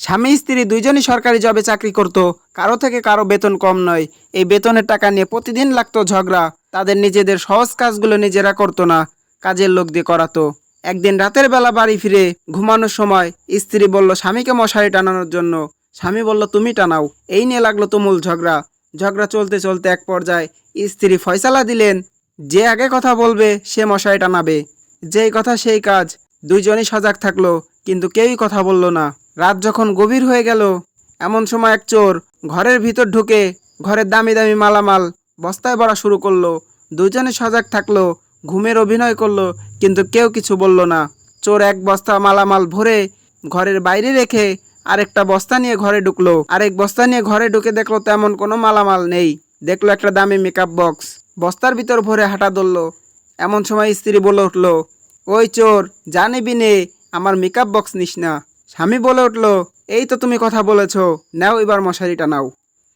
স্বামী স্ত্রী দুইজনই সরকারি জবে চাকরি করত। কারো থেকে কারো বেতন কম নয়। এই বেতনের টাকা নিয়ে প্রতিদিন লাগতো ঝগড়া। তাদের নিজেদের সহজ কাজগুলো নিজেরা করতো না, কাজের লোক দিয়ে করাতো। একদিন রাতের বেলা বাড়ি ফিরে ঘুমানোর সময় স্ত্রী বলল স্বামীকে মশারি টানানোর জন্য। স্বামী বলল তুমি টানাও। এই নিয়ে লাগলো তুমুল ঝগড়া। ঝগড়া চলতে চলতে এক পর্যায়ে স্ত্রী ফয়সালা দিলেন, যে আগে কথা বলবে সে মশারি টানাবে। যেই কথা সেই কাজ। দুইজনই সজাগ থাকলো, কিন্তু কেউই কথা বলল না। রাত যখন গভীর হয়ে গেল, এমন সময় এক চোর ঘরের ভিতর ঢুকে ঘরের দামি দামি মালামাল বস্তায় ভরা শুরু করলো। দুজনে সজাগ থাকলো, ঘুমের অভিনয় করলো, কিন্তু কেউ কিছু বলল না। চোর এক বস্তা মালামাল ভরে ঘরের বাইরে রেখে আরেকটা বস্তা নিয়ে ঘরে ঢুকলো। আরেক বস্তা নিয়ে ঘরে ঢুকে দেখলো তেমন কোনো মালামাল নেই। দেখলো একটা দামি মেকআপ বক্স বস্তার ভিতর ভরে হাঁটা ধরলো। এমন সময় স্ত্রী বলে উঠলো, ওই চোর, জানিবি নে, আমার মেকআপ বক্স নিস না। স্বামী বলে উঠল, এই তো তুমি কথা বলেছ, নাও এবার মশারিটা নাও।